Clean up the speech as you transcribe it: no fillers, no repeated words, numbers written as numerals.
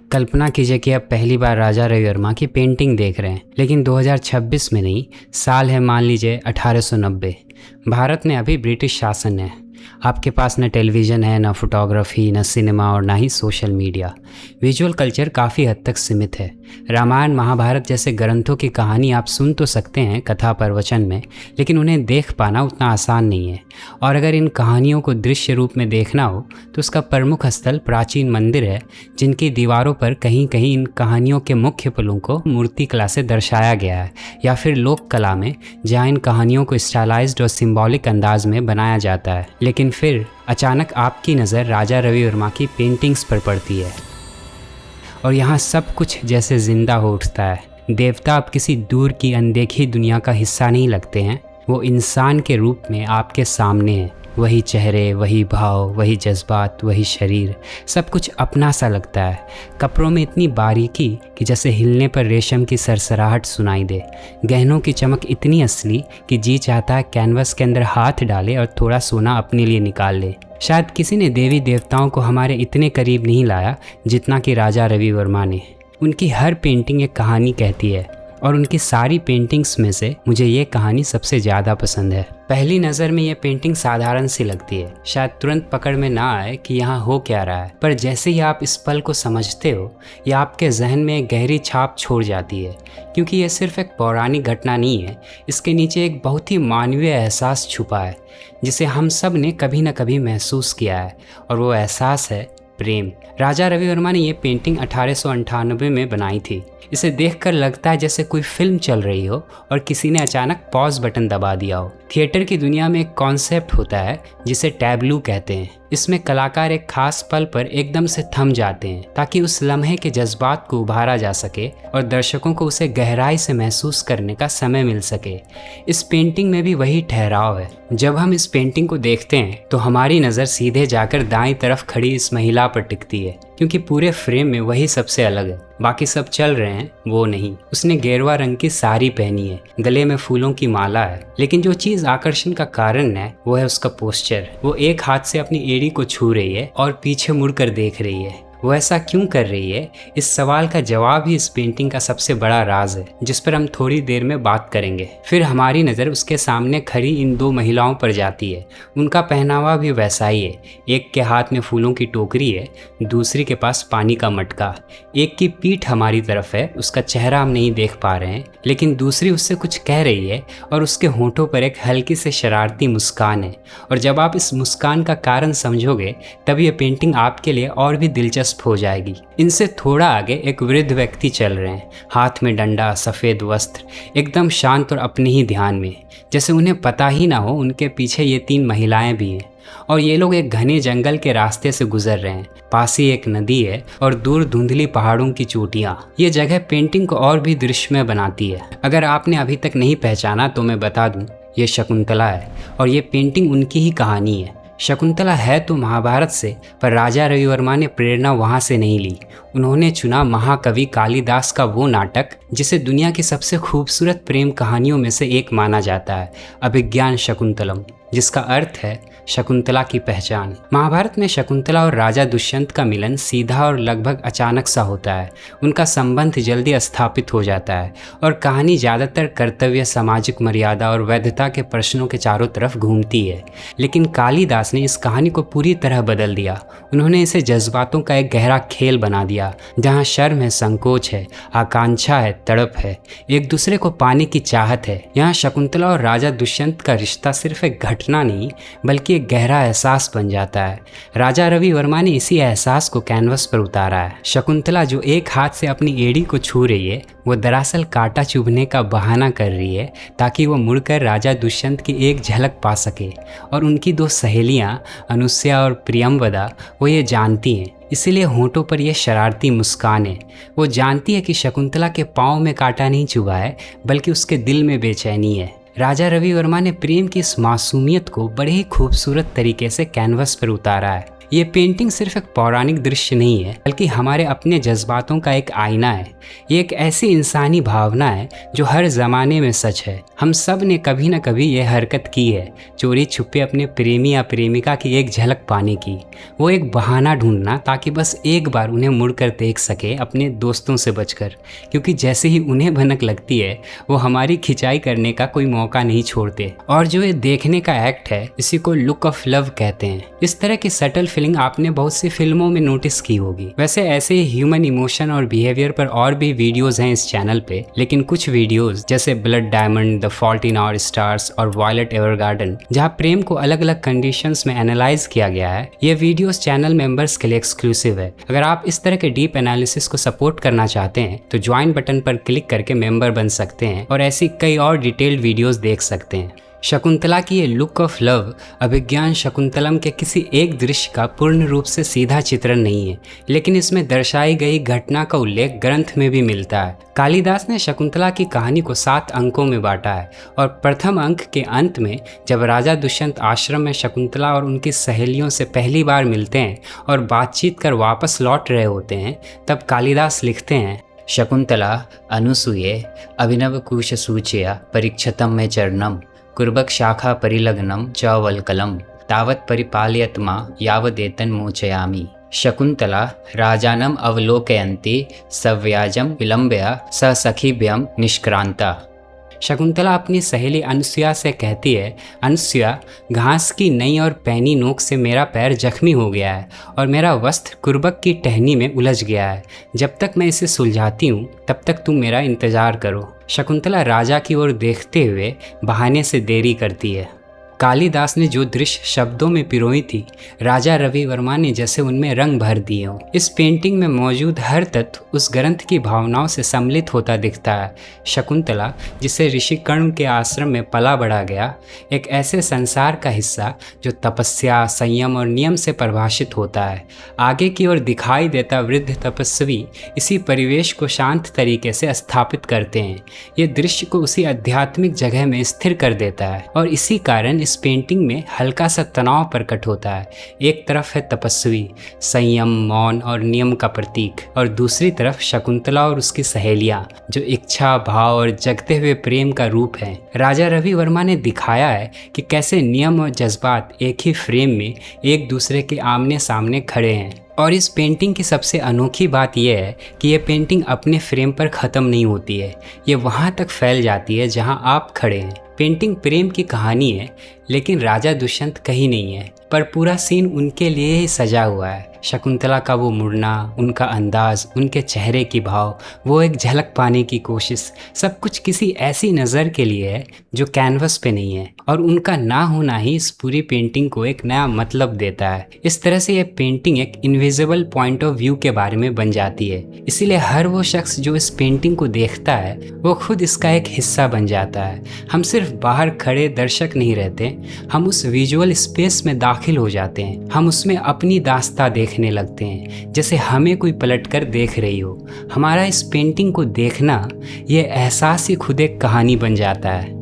कल्पना कीजिए कि आप पहली बार राजा रवि वर्मा की पेंटिंग देख रहे हैं, लेकिन 2026 में नहीं, साल है मान लीजिए 1890। भारत में अभी ब्रिटिश शासन है। आपके पास न टेलीविज़न है, न फोटोग्राफी, न सिनेमा और ना ही सोशल मीडिया। विजुअल कल्चर काफ़ी हद तक सीमित है। रामायण महाभारत जैसे ग्रंथों की कहानी आप सुन तो सकते हैं कथा प्रवचन में, लेकिन उन्हें देख पाना उतना आसान नहीं है। और अगर इन कहानियों को दृश्य रूप में देखना हो तो उसका प्रमुख स्थल प्राचीन मंदिर है, जिनकी दीवारों पर कहीं कहीं इन कहानियों के मुख्य पलों को मूर्ति कला से दर्शाया गया है, या फिर लोक कला में, जहाँ इन कहानियों को स्टाइलाइज्ड और सिंबॉलिक अंदाज में बनाया जाता है। लेकिन फिर अचानक आपकी नज़र राजा रवि वर्मा की पेंटिंग्स पर पड़ती है और यहाँ सब कुछ जैसे जिंदा हो उठता है। देवता अब किसी दूर की अनदेखी दुनिया का हिस्सा नहीं लगते हैं, वो इंसान के रूप में आपके सामने हैं। वही चेहरे, वही भाव, वही जज्बात, वही शरीर, सब कुछ अपना सा लगता है। कपड़ों में इतनी बारीकी कि जैसे हिलने पर रेशम की सरसराहट सुनाई दे। गहनों की चमक इतनी असली कि जी चाहता है कैनवस के अंदर हाथ डाले और थोड़ा सोना अपने लिए निकाल ले। शायद किसी ने देवी देवताओं को हमारे इतने करीब नहीं लाया जितना कि राजा रवि वर्मा ने। उनकी हर पेंटिंग एक कहानी कहती है, और उनकी सारी पेंटिंग्स में से मुझे ये कहानी सबसे ज़्यादा पसंद है। पहली नज़र में ये पेंटिंग साधारण सी लगती है, शायद तुरंत पकड़ में ना आए कि यहाँ हो क्या रहा है, पर जैसे ही आप इस पल को समझते हो, ये आपके जहन में एक गहरी छाप छोड़ जाती है। क्योंकि ये सिर्फ एक पौराणिक घटना नहीं है, इसके नीचे एक बहुत ही मानवीय एहसास छुपा है, जिसे हम सब ने कभी न कभी महसूस किया है, और वो एहसास है प्रेम। राजा रवि वर्मा ने ये पेंटिंग 1898 में बनाई थी। इसे देखकर लगता है जैसे कोई फिल्म चल रही हो और किसी ने अचानक पॉज बटन दबा दिया हो। थिएटर की दुनिया में एक कॉन्सेप्ट होता है जिसे टैबलू कहते हैं। इसमें कलाकार एक खास पल पर एकदम से थम जाते हैं ताकि उस लम्हे के जज्बात को उभारा जा सके और दर्शकों को उसे गहराई से महसूस करने का समय मिल सके। इस पेंटिंग में भी वही ठहराव है। जब हम इस पेंटिंग को देखते हैं तो हमारी नज़र सीधे जाकर दाईं तरफ खड़ी इस महिला पर टिकती है, क्योंकि पूरे फ्रेम में वही सबसे अलग है। बाकी सब चल रहे हैं, वो नहीं। उसने गेरुआ रंग की साड़ी पहनी है, गले में फूलों की माला है, लेकिन जो चीज आकर्षण का कारण है वो है उसका पोस्चर। वो एक हाथ से अपनी एड़ी को छू रही है और पीछे मुड़कर देख रही है। वो ऐसा क्यों कर रही है, इस सवाल का जवाब ही इस पेंटिंग का सबसे बड़ा राज है, जिस पर हम थोड़ी देर में बात करेंगे। फिर हमारी नज़र उसके सामने खड़ी इन दो महिलाओं पर जाती है। उनका पहनावा भी वैसा ही है। एक के हाथ में फूलों की टोकरी है, दूसरी के पास पानी का मटका। एक की पीठ हमारी तरफ है, उसका चेहरा हम नहीं देख पा रहे हैं, लेकिन दूसरी उससे कुछ कह रही है और उसके होंठों पर एक हल्की से शरारती मुस्कान है। और जब आप इस मुस्कान का कारण समझोगे तब ये पेंटिंग आपके लिए और भी दिलचस्प हो जाएगी। इनसे थोड़ा आगे एक वृद्ध व्यक्ति चल रहे हैं, हाथ में डंडा, सफ़ेद वस्त्र, एकदम शांत और अपने ही ध्यान में, जैसे उन्हें पता ही ना हो उनके पीछे ये तीन महिलाएं भी हैं। और ये लोग एक घने जंगल के रास्ते से गुजर रहे हैं। पास ही एक नदी है और दूर धुंधली पहाड़ों की चोटियां। ये जगह पेंटिंग को और भी दृश्यमय बनाती है। अगर आपने अभी तक नहीं पहचाना तो मैं बता दूं, ये शकुंतला है और ये पेंटिंग उनकी ही कहानी है। शकुंतला है तो महाभारत से, पर राजा रवि वर्मा ने प्रेरणा वहाँ से नहीं ली। उन्होंने चुना महाकवि कालिदास का वो नाटक जिसे दुनिया की सबसे खूबसूरत प्रेम कहानियों में से एक माना जाता है, अभिज्ञान शकुंतलम, जिसका अर्थ है शकुंतला की पहचान। महाभारत में शकुंतला और राजा दुष्यंत का मिलन सीधा और लगभग अचानक सा होता है। उनका संबंध जल्दी स्थापित हो जाता है और कहानी ज़्यादातर कर्तव्य, सामाजिक मर्यादा और वैधता के प्रश्नों के चारों तरफ घूमती है। लेकिन कालिदास ने इस कहानी को पूरी तरह बदल दिया। उन्होंने इसे जज्बातों का एक गहरा खेल बना दिया, जहाँ शर्म है, संकोच है, आकांक्षा है, तड़प है, एक दूसरे को पाने की चाहत है। यहाँ शकुंतला और राजा दुष्यंत का रिश्ता सिर्फ एक घटना नहीं बल्कि एक गहरा एहसास बन जाता है। राजा रवि वर्मा ने इसी एहसास को कैनवस पर उतारा है। शकुंतला जो एक हाथ से अपनी एड़ी को छू रही है, वो दरअसल कांटा चुभने का बहाना कर रही है ताकि वो मुड़कर राजा दुष्यंत की एक झलक पा सके। और उनकी दो सहेलियां अनुसया और प्रियंवदा वो ये जानती हैं, इसीलिए होंठों पर यह शरारती मुस्कान है। वो जानती है कि शकुंतला के पाँव में कांटा नहीं चुभा है बल्कि उसके दिल में बेचैनी है। राजा रवि वर्मा ने प्रेम की इस मासूमियत को बड़े ही खूबसूरत तरीके से कैनवस पर उतारा है। ये पेंटिंग सिर्फ एक पौराणिक दृश्य नहीं है, बल्कि हमारे अपने जज्बातों का एक आईना है। ये एक ऐसी इंसानी भावना है जो हर ज़माने में सच है। हम सब ने कभी न कभी ये हरकत की है, चोरी छुपे अपने प्रेमी या प्रेमिका की एक झलक पाने की। वो एक बहाना ढूंढना ताकि बस एक बार उन्हें मुड़कर देख सके अपने दोस्तों से बचकर, क्योंकि जैसे ही उन्हें भनक लगती है वो हमारी खिंचाई करने का कोई मौका नहीं छोड़ते। और जो ये देखने का एक्ट है, इसी को लुक ऑफ लव कहते हैं। इस तरह की सटल फीलिंग आपने बहुत सी फिल्मों में नोटिस की होगी। वैसे ऐसे ही ह्यूमन इमोशन और बिहेवियर पर और भी वीडियोस हैं इस चैनल पे, लेकिन कुछ वीडियोस जैसे Blood Diamond, The Fault in Our Stars और वायलेट एवरगार्डन, जहां प्रेम को अलग अलग कंडीशंस में एनालाइज किया गया है, ये वीडियोस चैनल मेंबर्स के लिए एक्सक्लूसिव है। अगर आप इस तरह के डीप एनालिसिस को सपोर्ट करना चाहते हैं तो ज्वाइन बटन पर क्लिक करके मेंबर बन सकते हैं और ऐसी कई और डिटेल्ड वीडियोस देख सकते हैं। शकुंतला की ये लुक ऑफ लव अभिज्ञान शकुंतलम के किसी एक दृश्य का पूर्ण रूप से सीधा चित्रण नहीं है, लेकिन इसमें दर्शाई गई घटना का उल्लेख ग्रंथ में भी मिलता है। कालिदास ने शकुंतला की कहानी को 7 अंकों में बांटा है और प्रथम अंक के अंत में जब राजा दुष्यंत आश्रम में शकुंतला और उनकी सहेलियों से पहली बार मिलते हैं और बातचीत कर वापस लौट रहे होते हैं, तब कालिदास लिखते हैं, शकुंतला अनुसूये अभिनव कुश सूचया परीक्षतम में चरणम कुर्बक शाखा परिलग्नम च वल्कलम तावत् परिपालयत मां यावदेतन मोचयामि। शकुंतला राजानम अवलोकयन्ति सव्याजम विलंबया स सखीभ्यम निष्क्रांता। शकुंतला अपनी सहेली अनुसुया से कहती है, अनुसुया, घास की नई और पैनी नोक से मेरा पैर जख्मी हो गया है और मेरा वस्त्र कुर्बक की टहनी में उलझ गया है। जब तक मैं इसे सुलझाती हूँ तब तक तुम मेरा इंतजार करो। शकुंतला राजा की ओर देखते हुए बहाने से देरी करती है। कालिदास ने जो दृश्य शब्दों में पिरोई थी, राजा रवि वर्मा ने जैसे उनमें रंग भर दिए हों। इस पेंटिंग में मौजूद हर तत्व उस ग्रंथ की भावनाओं से सम्मिलित होता दिखता है। शकुंतला, जिसे ऋषि कर्ण के आश्रम में पला बढ़ा गया, एक ऐसे संसार का हिस्सा जो तपस्या, संयम और नियम से परिभाषित होता है। आगे की ओर दिखाई देता वृद्ध तपस्वी इसी परिवेश को शांत तरीके से स्थापित करते हैं। ये दृश्य को उसी आध्यात्मिक जगह में स्थिर कर देता है और इसी कारण इस पेंटिंग में हल्का सा तनाव प्रकट होता है। एक तरफ है तपस्वी, संयम, मौन और नियम का प्रतीक, और दूसरी तरफ शकुंतला और उसकी सहेलियां जो इच्छा, भाव और जगते हुए प्रेम का रूप हैं। राजा रवि वर्मा ने दिखाया है कि कैसे नियम और जज्बात एक ही फ्रेम में एक दूसरे के आमने सामने खड़े हैं। और इस पेंटिंग की सबसे अनोखी बात यह है कि यह पेंटिंग अपने फ्रेम पर ख़त्म नहीं होती है, ये वहाँ तक फैल जाती है जहाँ आप खड़े हैं। पेंटिंग प्रेम की कहानी है, लेकिन राजा दुष्यंत कहीं नहीं है, पर पूरा सीन उनके लिए ही सजा हुआ है। शकुंतला का वो मुड़ना, उनका अंदाज, उनके चेहरे की भाव, वो एक झलक पाने की कोशिश, सब कुछ किसी ऐसी नज़र के लिए है जो कैनवस पे नहीं है, और उनका ना होना ही इस पूरी पेंटिंग को एक नया मतलब देता है। इस तरह से ये पेंटिंग एक इनविजिबल पॉइंट ऑफ व्यू के बारे में बन जाती है। इसीलिए हर वो शख्स जो इस पेंटिंग को देखता है वो खुद इसका एक हिस्सा बन जाता है। हम सिर्फ बाहर खड़े दर्शक नहीं रहते, हम उस विजुअल स्पेस में दाखिल हो जाते हैं। हम उसमें अपनी दास्तां देखने लगते हैं, जैसे हमें कोई पलटकर देख रही हो। हमारा इस पेंटिंग को देखना, ये एहसास ही खुद एक कहानी बन जाता है।